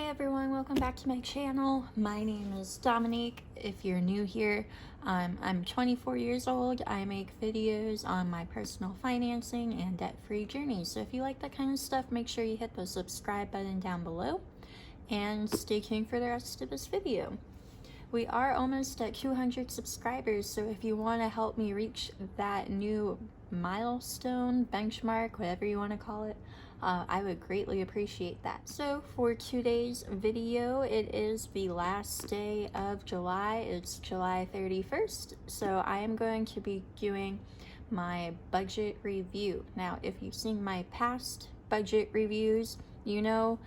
Hi everyone, welcome back to my channel. My name is Dominique. If you're new here, I'm 24 years old. I make videos on my personal financing and debt-free journey. So if you like that kind of stuff, make sure you hit the subscribe button down below and stay tuned for the rest of this video. We are almost at 200 subscribers, so if you want to help me reach that new milestone, benchmark, whatever you want to call it, I would greatly appreciate that. So for today's video, it is the last day of July. It's July 31st, so I am going to be doing my budget review. Now, if you've seen my past budget reviews, you know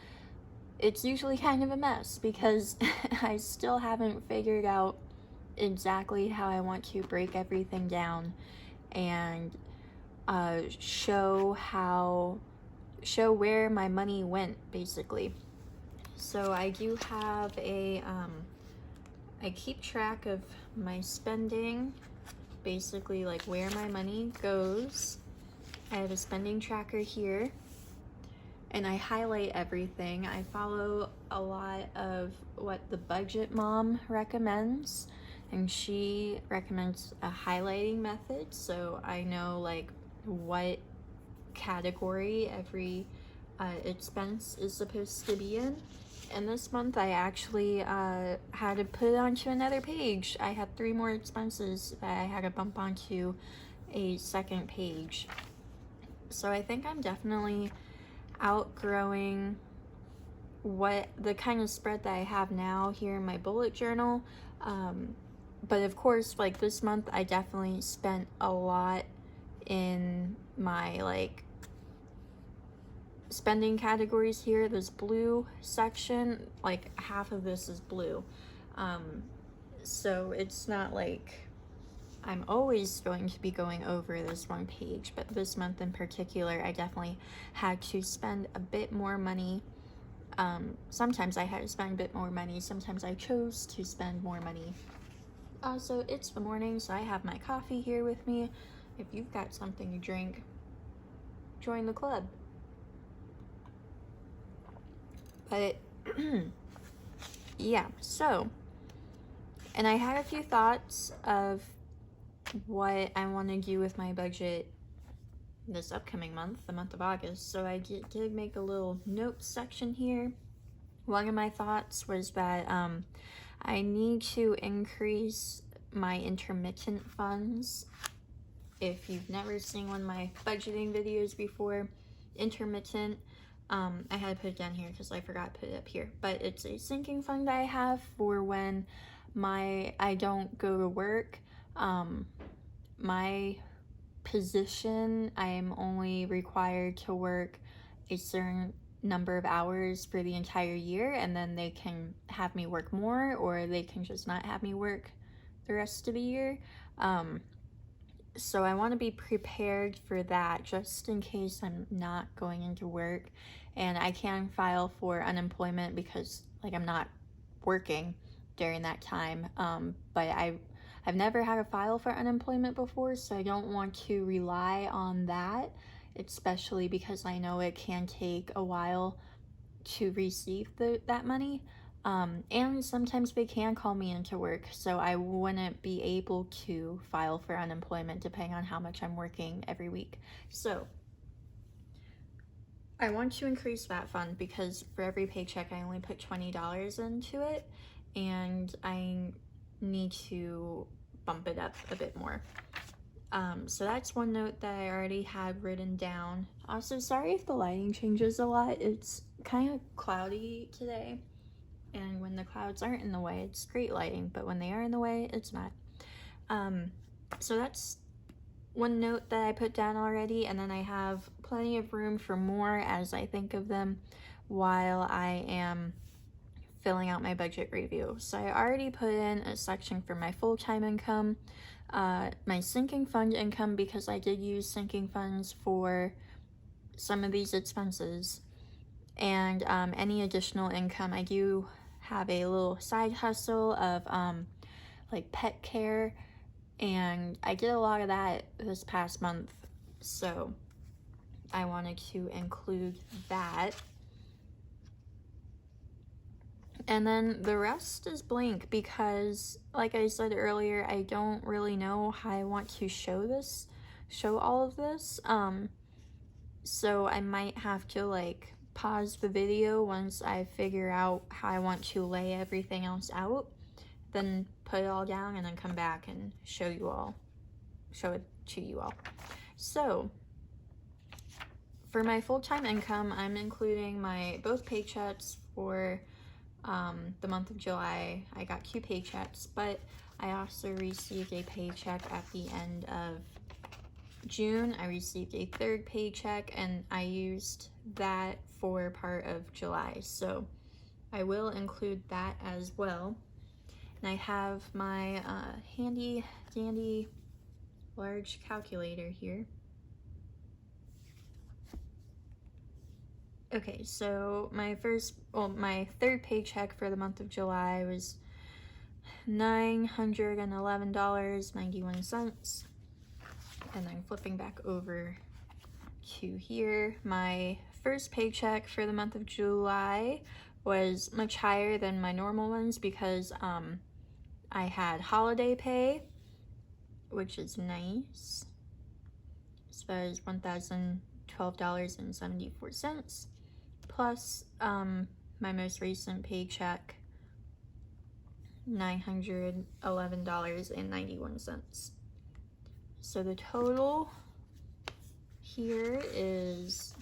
it's usually kind of a mess because I still haven't figured out exactly how I want to break everything down and show where my money went, basically. So I do have a I keep track of my spending, basically like where my money goes. I have a spending tracker here, and I highlight everything. I follow a lot of what the budget mom recommends, and she recommends a highlighting method, so I know like what category every expense is supposed to be in. And this month I actually had to put it onto another page. I had 3 more expenses that I had to bump onto a second page. So I think I'm definitely outgrowing what the kind of spread that I have now here in my bullet journal. But of course, like this month I definitely spent a lot in my like spending categories here. This blue section, like half of this is blue. So it's not like I'm always going to be going over this one page, but this month in particular, I definitely had to spend a bit more money. Sometimes I had to spend a bit more money, sometimes I chose to spend more money. Also, it's the morning, so I have my coffee here with me. If you've got something to drink, join the club. But yeah, so, and I had a few thoughts of what I want to do with my budget this upcoming month, the month of August. So I did make a little notes section here. One of my thoughts was that I need to increase my intermittent funds. If you've never seen one of my budgeting videos before, intermittent, I had to put it down here because I forgot to put it up here, but it's a sinking fund I have for when I don't go to work. My position, I am only required to work a certain number of hours for the entire year, and then they can have me work more, or they can just not have me work the rest of the year. So I want to be prepared for that just in case I'm not going into work, and I can file for unemployment because like I'm not working during that time. But I've never had to file for unemployment before, so I don't want to rely on that, especially because I know it can take a while to receive that money. And sometimes they can call me into work, so I wouldn't be able to file for unemployment depending on how much I'm working every week. So I want to increase that fund because for every paycheck I only put $20 into it, and I need to bump it up a bit more. So that's one note that I already had written down. Also, sorry if the lighting changes a lot. It's kind of cloudy today, and when the clouds aren't in the way, it's great lighting, but when they are in the way, it's not. So that's one note that I put down already, and then I have plenty of room for more as I think of them while I am filling out my budget review. So I already put in a section for my full-time income, my sinking fund income, because I did use sinking funds for some of these expenses, and any additional income. I do have a little side hustle of like pet care, and I did a lot of that this past month, so I wanted to include that. And then the rest is blank because, like I said earlier, I don't really know how I want to show all of this. So I might have to like pause the video once I figure out how I want to lay everything else out, then put it all down and then come back and show it to you all. So for my full-time income, I'm including my both paychecks for the month of July. I got 2 paychecks, but I also received a paycheck at the end of June. I received a 3rd paycheck, and I used that for part of July, so I will include that as well. And I have my handy dandy large calculator here. Okay, so my 3rd paycheck for the month of July was $911.91. And then flipping back over to here, my first paycheck for the month of July was much higher than my normal ones because I had holiday pay, which is nice. So that is $1,012.74. Plus my most recent paycheck, $911.91. So the total here is,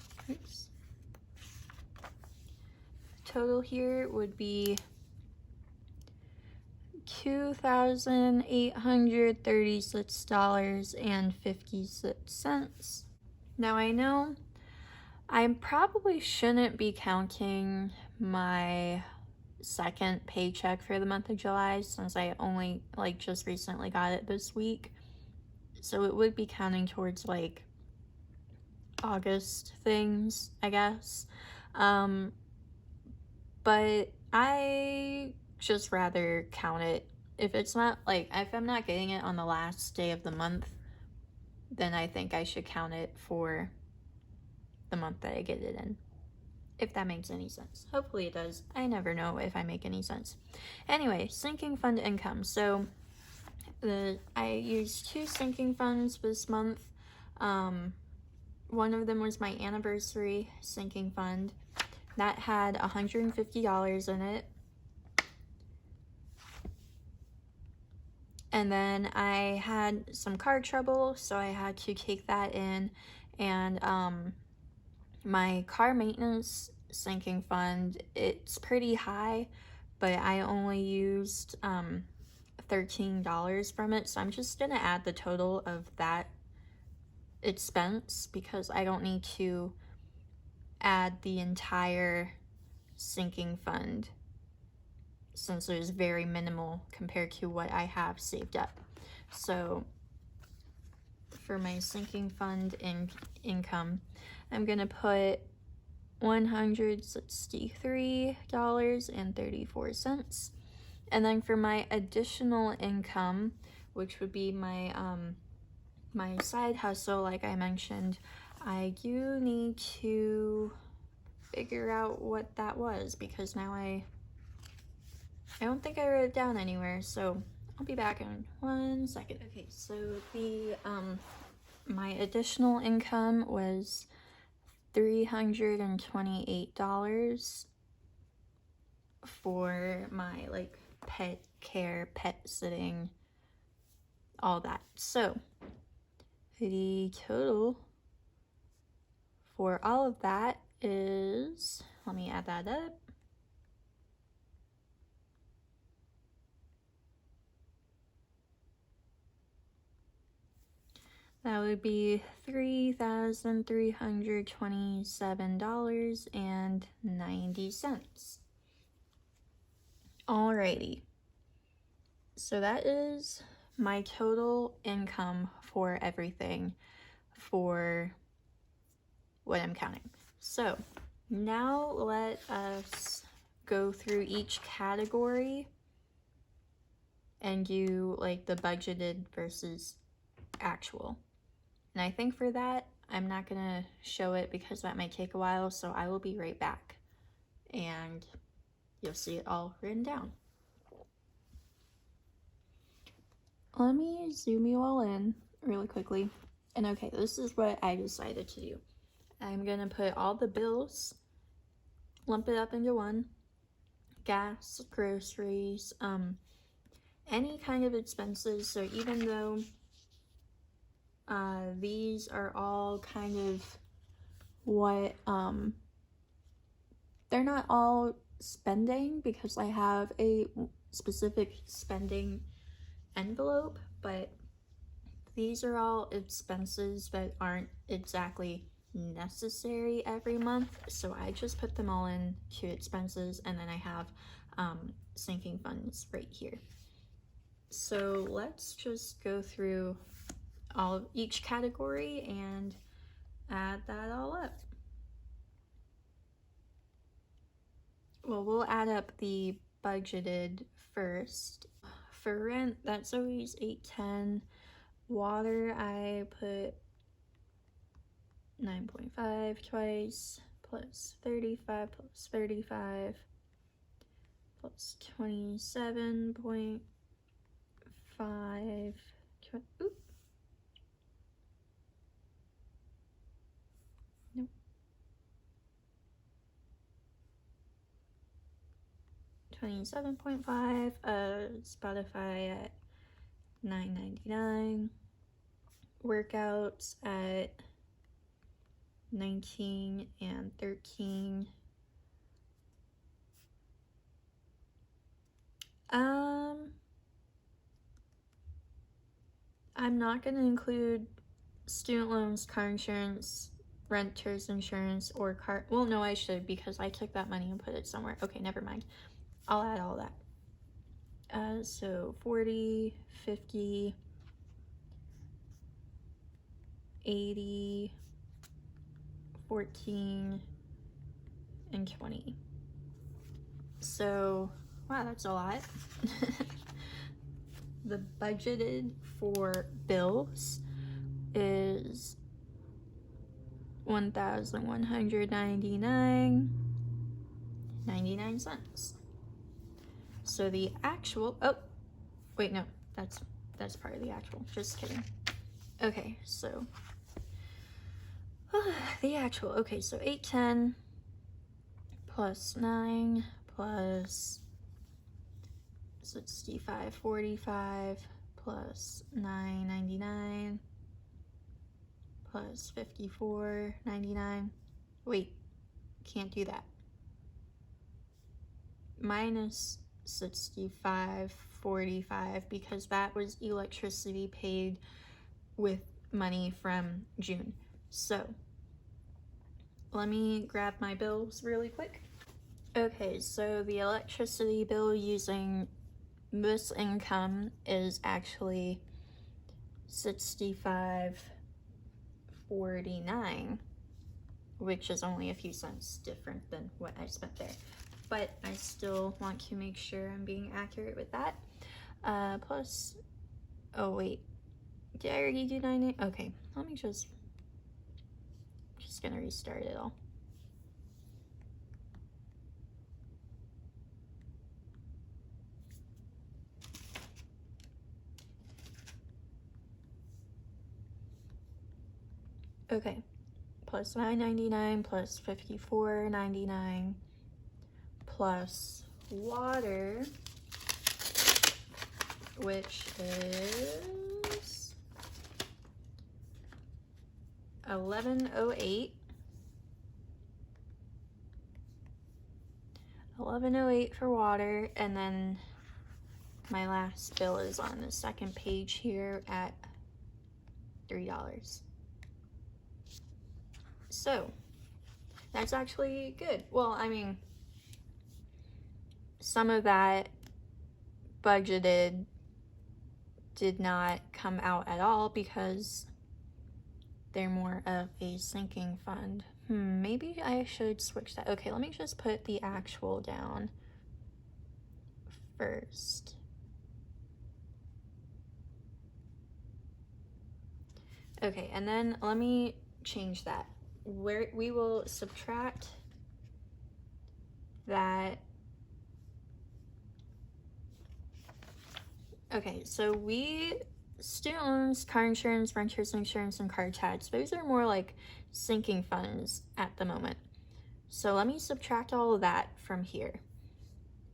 total here would be $2,836.56. Now I know I probably shouldn't be counting my second paycheck for the month of July since I only like just recently got it this week. So it would be counting towards like August things, I guess. But I just rather count it. If it's not like, if I'm not getting it on the last day of the month, then I think I should count it for the month that I get it in. If that makes any sense. Hopefully it does. I never know if I make any sense. Anyway, sinking fund income. So I used 2 sinking funds this month. One of them was my anniversary sinking fund. That had $150 in it. And then I had some car trouble, so I had to take that in. And my car maintenance sinking fund, it's pretty high, but I only used $13 from it, so I'm just gonna add the total of that expense because I don't need to add the entire sinking fund since it was very minimal compared to what I have saved up. So for my sinking fund income, I'm gonna put $163.34. And then for my additional income, which would be my my side hustle, like I mentioned, I do need to figure out what that was because now I don't think I wrote it down anywhere, so I'll be back in 1 second. Okay, so the my additional income was $328 for my like pet care, pet sitting, all that. So the total for all of that is, let me add that up. That would be $3,327.90. Alrighty. So that is my total income for everything for what I'm counting. So now let us go through each category and do like the budgeted versus actual. And I think for that, I'm not gonna show it because that might take a while, so I will be right back. And you'll see it all written down. Let me zoom you all in really quickly. And okay, this is what I decided to do. I'm gonna put all the bills, lump it up into one. Gas, groceries, any kind of expenses. So even though these are all kind of what, they're not all spending because I have a specific spending envelope, but these are all expenses that aren't exactly necessary every month, so I just put them all into expenses, and then I have sinking funds right here. So let's just go through each category and add that all up. Well, we'll add up the budgeted first. For rent, that's always $8.10. Water, I put 9.5 twice, plus 35 plus 35 plus 27.5. Oop. Nope. 27.5. Spotify at $9.99. Workouts at 19 and 13. I'm not going to include student loans, car insurance, renter's insurance, or car. Well, no, I should, because I took that money and put it somewhere. Okay, never mind. I'll add all that. So 40, 50, 80, 14, and 20. So, wow, that's a lot. The budgeted for bills is $1,199.99. So the actual, oh, wait, no, that's part of the actual, just kidding. Okay, so the actual, okay, so 810 plus 9 plus 65.45 plus 9.99 plus 54.99. Wait, can't do that. Minus 65.45 because that was electricity paid with money from June. So let me grab my bills really quick. Okay, so the electricity bill using this income is actually $65.49, which is only a few cents different than what I spent there. But I still want to make sure I'm being accurate with that. Plus, oh wait, did I already do 9? Okay, let me just gonna restart it all. Okay, plus 9.99 plus 54.99 plus water, which is $11.08. $11.08 for water, and then my last bill is on the second page here at $3. So that's actually good. Well, I mean, some of that budgeted did not come out at all because they're more of a sinking fund. Maybe I should switch that. Okay, let me just put the actual down first. Okay, and then let me change that. Where we will subtract that Okay, so student loans, car insurance, renter's insurance, and car tax, those are more like sinking funds at the moment. So let me subtract all of that from here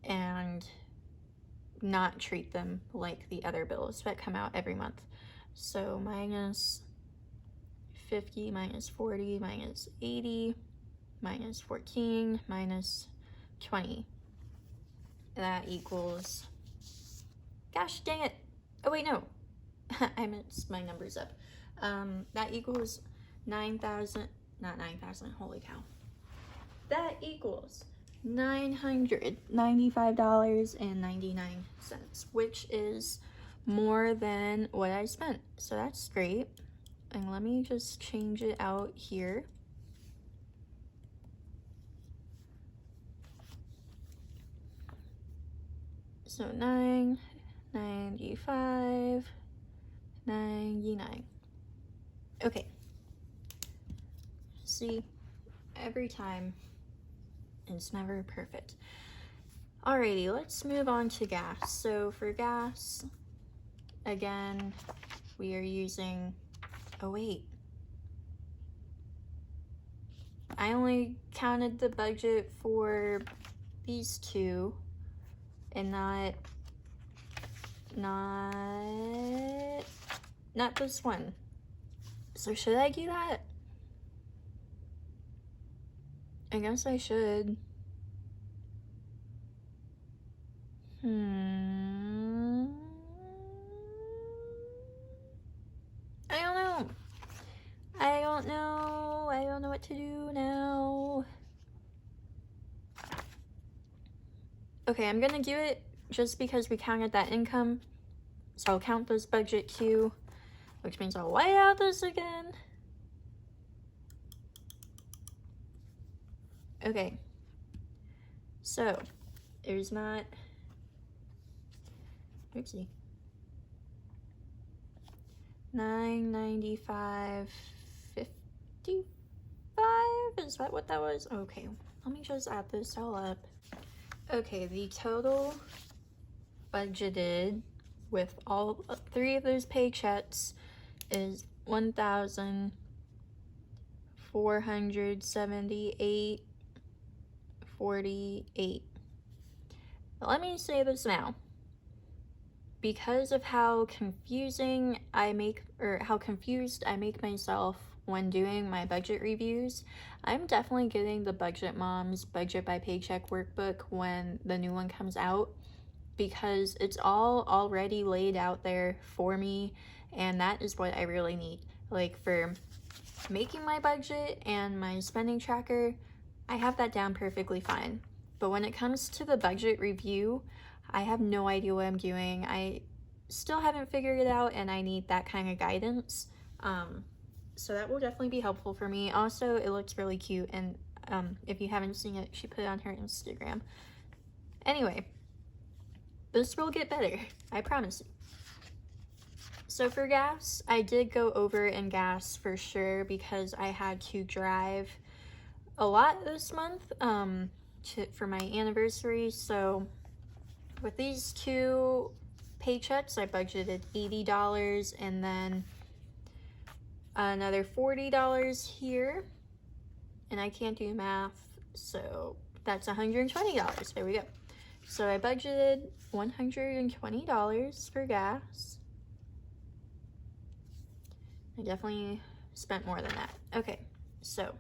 and not treat them like the other bills that come out every month. So minus 50, minus 40, minus 80, minus 14, minus 20. That equals, gosh dang it. Oh wait, no. I mixed my numbers up. That equals 9,000, not 9,000, holy cow. That equals $995.99, which is more than what I spent. So that's great. And let me just change it out here. So $995.99. Okay. See, every time it's never perfect. Alrighty, let's move on to gas. So for gas, again, we are using, oh wait, I only counted the budget for these two and not this one. So should I do that? I guess I should. I don't know. I don't know what to do now. Okay, I'm gonna do it just because we counted that income. So I'll count this budget Q, which means I'll white out this again. Okay. So there's not, oopsie. $995.55. Is that what that was? Okay, let me just add this all up. Okay, the total budgeted with all three of those paychecks is $1,478.48. But let me say this now. Because of how confused I make myself when doing my budget reviews, I'm definitely getting the Budget Moms Budget by Paycheck workbook when the new one comes out, because it's all already laid out there for me, and that is what I really need. Like for making my budget and my spending tracker, I have that down perfectly fine. But when it comes to the budget review, I have no idea what I'm doing. I still haven't figured it out, and I need that kind of guidance. So that will definitely be helpful for me. Also, it looks really cute, and if you haven't seen it, she put it on her Instagram. Anyway, this will get better, I promise you. So for gas, I did go over in gas for sure because I had to drive a lot this month for my anniversary. So with these two paychecks, I budgeted $80 and then another $40 here. And I can't do math, so that's $120. There we go. So I budgeted $120 for gas. I definitely spent more than that. Okay, so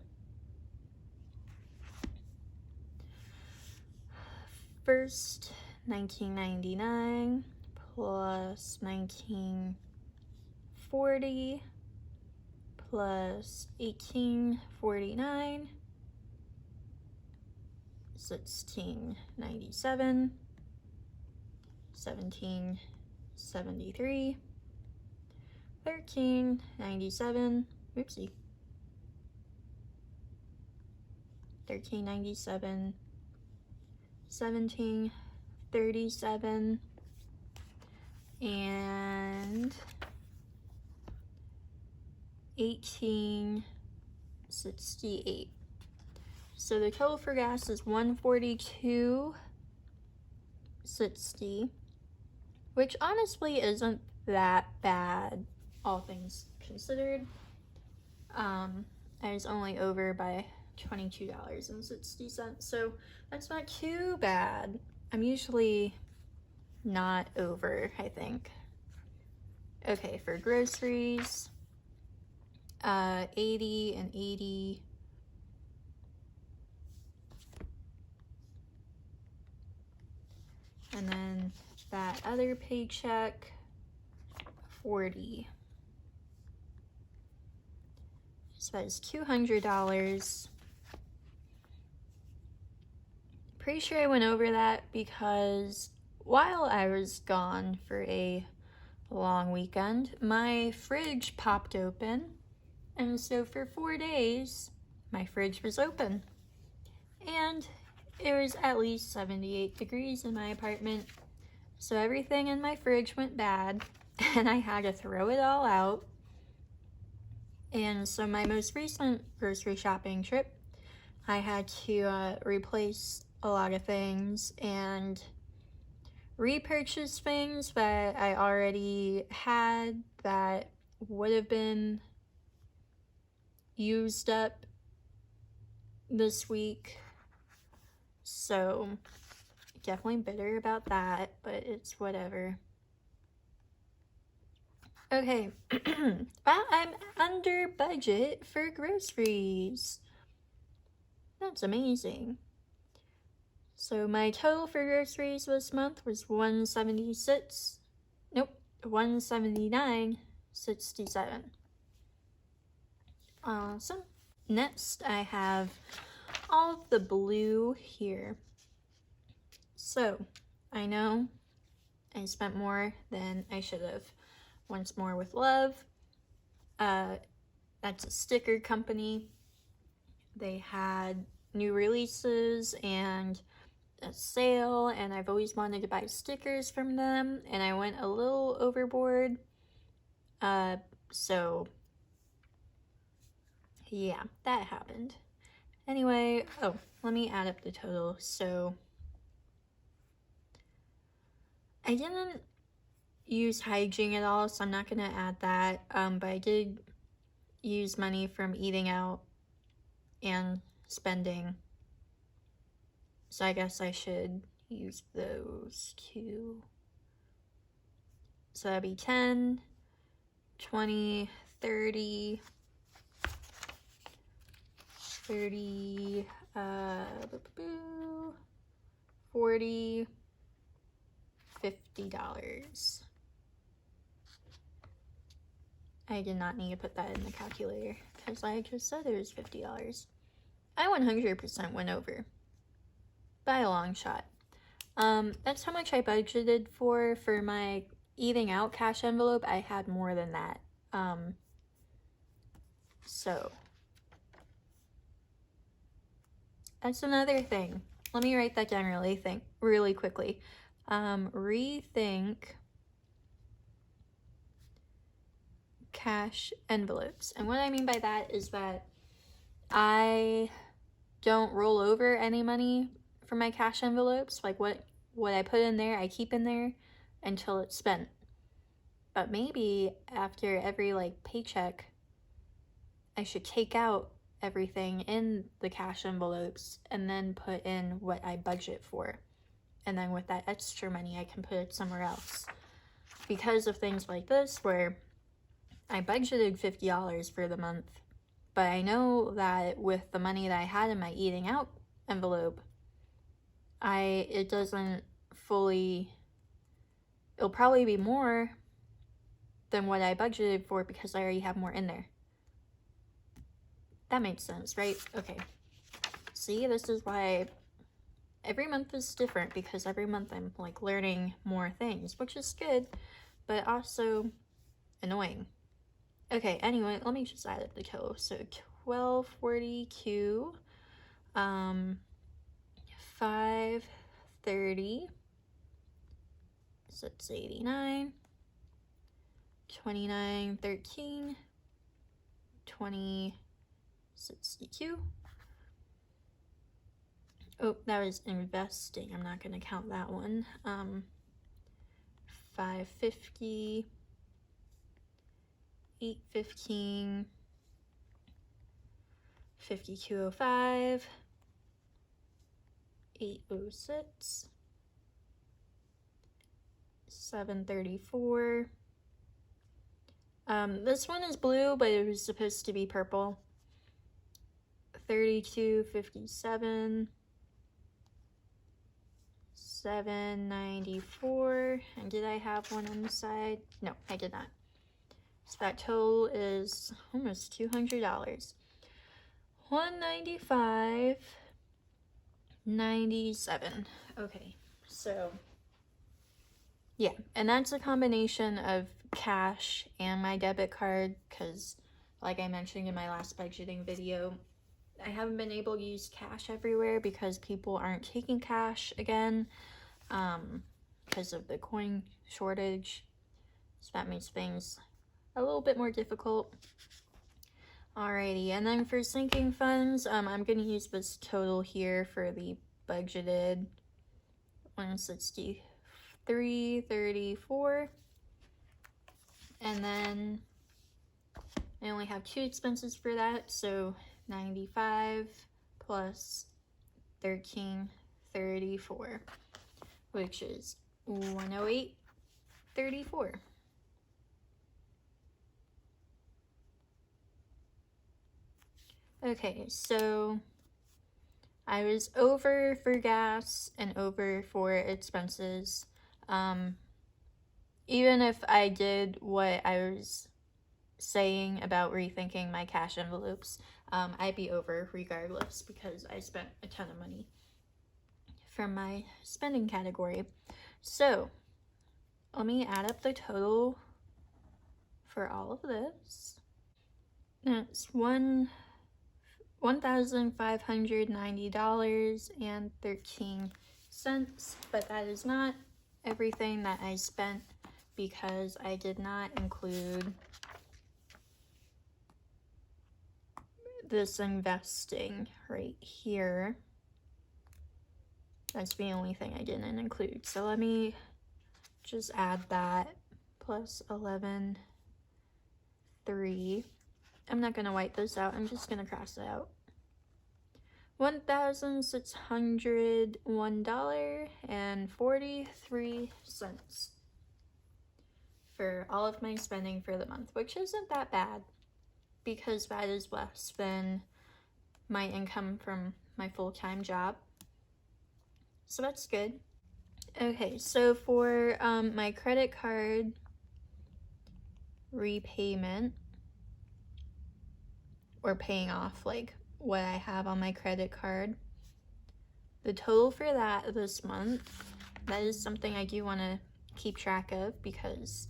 first $19.99 plus $19.40 plus $18.49, $16.97, $17.73, $13.97, oopsie, $13.97, $17.37, and $18.68. So the total for gas is $142.60. which honestly isn't that bad, all things considered. I was only over by $22.60, so that's not too bad. I'm usually not over, I think. Okay, for groceries, 80 and 80. And then that other paycheck, 40. So that's $200. Pretty sure I went over that because while I was gone for a long weekend, my fridge popped open. And so for 4 days, my fridge was open. And it was at least 78 degrees in my apartment. So everything in my fridge went bad, and I had to throw it all out. And so my most recent grocery shopping trip, I had to replace a lot of things and repurchase things that I already had that would have been used up this week. So definitely bitter about that, but it's whatever. Okay, well, I'm under budget for groceries. That's amazing. So my total for groceries this month was $179.67. Awesome. Next, I have all of the blue here. So, I know I spent more than I should have. Once More with Love. That's a sticker company. They had new releases and a sale, and I've always wanted to buy stickers from them, and I went a little overboard. So yeah, that happened. Anyway, let me add up the total. So I didn't use hygiene at all, so I'm not gonna add that. But I did use money from eating out and spending, so I guess I should use those too. So that'd be 10, 20, 30, 30, 40, $50. I did not need to put that in the calculator because I just said it was $50. I 100% went over by a long shot. That's how much I budgeted for my eating out cash envelope. I had more than that. So that's another thing. Let me write that down really quickly. Rethink cash envelopes. And what I mean by that is that I don't roll over any money for my cash envelopes. Like what I put in there, I keep in there until it's spent. But maybe after every paycheck, I should take out everything in the cash envelopes and then put in what I budget for. And then with that extra money, I can put it somewhere else. Because of things like this, where I budgeted $50 for the month, but I know that with the money that I had in my eating out envelope, it doesn't fully, it'll probably be more than what I budgeted for because I already have more in there. That makes sense, right? Okay. See, this is why every month is different, because every month I'm learning more things, which is good, but also annoying. Okay, anyway, let me just add up the total. So 1242, 530, so it's 89, 2913, 2062. Oh, that was investing. I'm not going to count that one. 550, 815, 5205, 806, 734. This one is blue, but it was supposed to be purple. 3257, 794, and did I have one on the side? No, I did not. So that total is almost $200. 195.97. Okay, so yeah, and that's a combination of cash and my debit card, because like I mentioned in my last budgeting video, I haven't been able to use cash everywhere because people aren't taking cash again, because of the coin shortage. So that makes things a little bit more difficult. Alrighty, and then for sinking funds, I'm going to use this total here for the budgeted 163.34, and then I only have 2 expenses for that, so 95 plus 13.34, which is 108.34. Okay, so I was over for gas and over for expenses. Even if I did what I was saying about rethinking my cash envelopes, I'd be over regardless because I spent a ton of money from my spending category. So let me add up the total for all of this. That's $1,590.13, but that is not everything that I spent because I did not include this investing right here. That's the only thing I didn't include. So let me just add that plus 11.3. I'm not going to white this out. I'm just going to cross it out. $1,601.43 for all of my spending for the month, which isn't that bad because that is less than my income from my full-time job. So that's good. Okay, so for my credit card repayment, or paying off like what I have on my credit card, the total for that this month, that is something I do want to keep track of because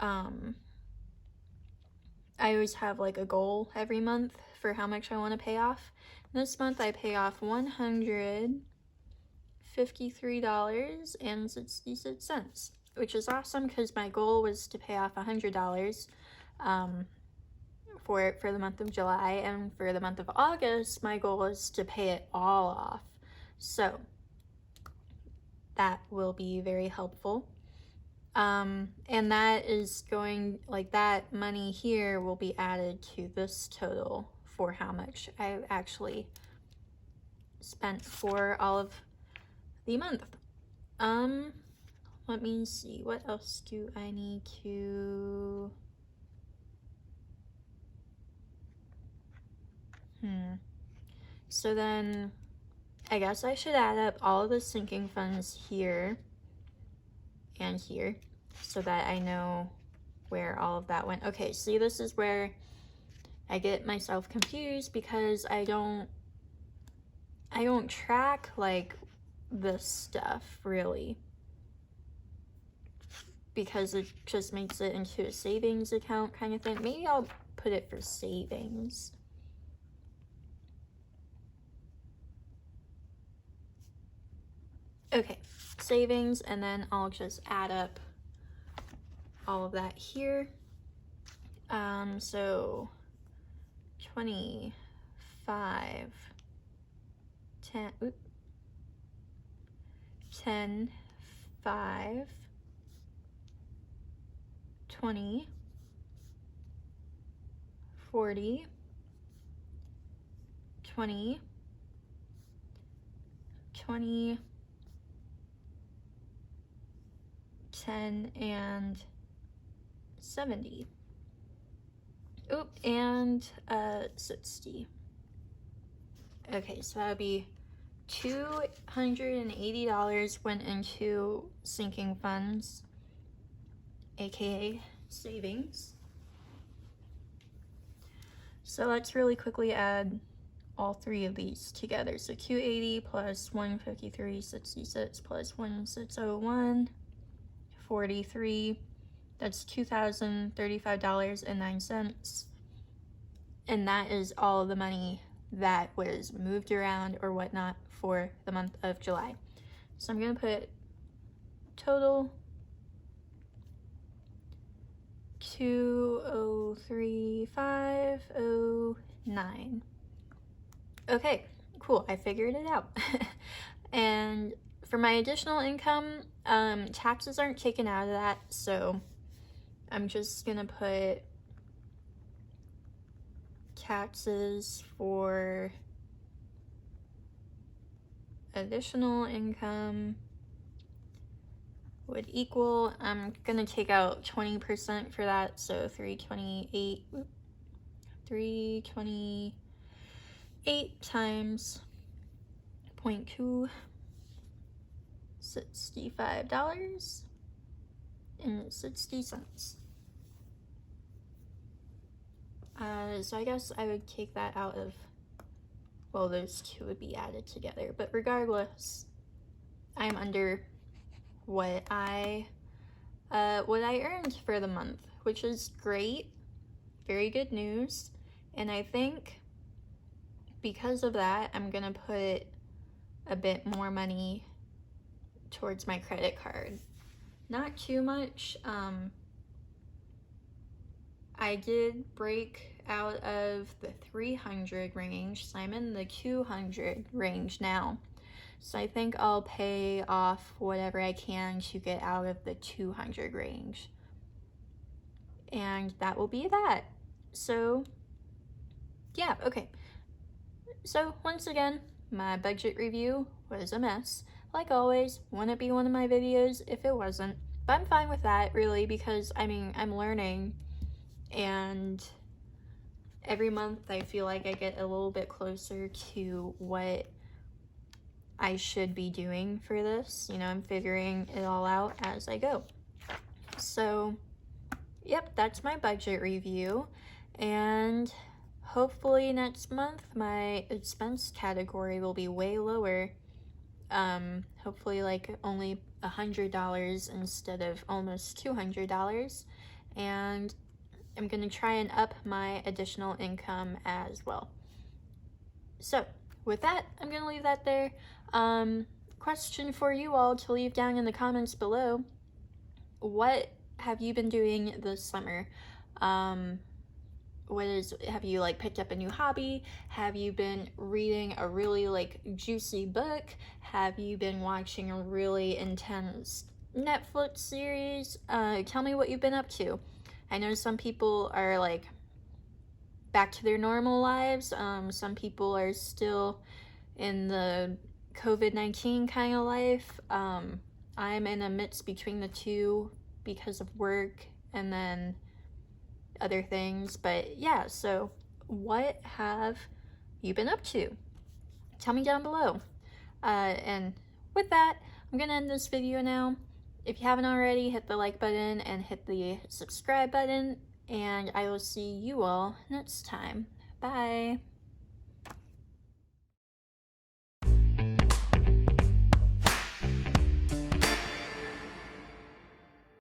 I always have like a goal every month for how much I want to pay off. This month I pay off $153.66, which is awesome because my goal was to pay off $100 for the month of July, and for the month of August my goal is to pay it all off. So that will be very helpful. And that is going, like, that money here will be added to this total for how much I actually spent for all of the month. Let me see, what else do I need to... So then I guess I should add up all of the sinking funds here and here so that I know where all of that went. Okay, see, this is where I get myself confused because I don't track like this stuff really, because it just makes it into a savings account kind of thing. Maybe I'll put it for savings. Okay, savings, and then I'll just add up all of that here. So 25, 10, 10, 5, 20, 40, 20, 20, 10, and 70. Oop, and 60. Okay, so that would be $280 went into sinking funds, aka savings. So let's really quickly add all three of these together. So 280 plus 153.66 plus 1601, 43. That's $2,035.09. And that is all the money that was moved around or whatnot for the month of July. So I'm gonna put total 203,509. Okay, cool, I figured it out. And for my additional income, taxes aren't taken out of that, so I'm just gonna put taxes for additional income would equal, I'm gonna take out 20% for that, so 328 times 0.2, $65.60. So I guess I would take that out of, well, those two would be added together, but regardless, I'm under what I earned for the month, which is great, very good news. And I think because of that, I'm gonna put a bit more money towards my credit card. Not too much. I did break out of the 300 range, so I'm in the 200 range now. So I think I'll pay off whatever I can to get out of the 200 range. And that will be that. So yeah, okay. So once again, my budget review was a mess. Like always, wouldn't be one of my videos if it wasn't. But I'm fine with that, really, because I mean, I'm learning, and every month I feel like I get a little bit closer to what I should be doing for this. You know, I'm figuring it all out as I go. So, yep, that's my budget review. And hopefully next month my expense category will be way lower. Hopefully like only $100 instead of almost $200. And I'm gonna try and up my additional income as well. So with that, I'm gonna leave that there. Question for you all to leave down in the comments below. What have you been doing this summer? Have you like picked up a new hobby? Have you been reading a really like juicy book? Have you been watching a really intense Netflix series? Tell me what you've been up to. I know some people are like back to their normal lives. Some people are still in the COVID-19 kind of life. I'm in a mix between the two because of work and then other things. But yeah, so what have you been up to? Tell me down below. And with that, I'm gonna end this video now. If you haven't already, hit the like button and hit the subscribe button, and I will see you all next time. Bye!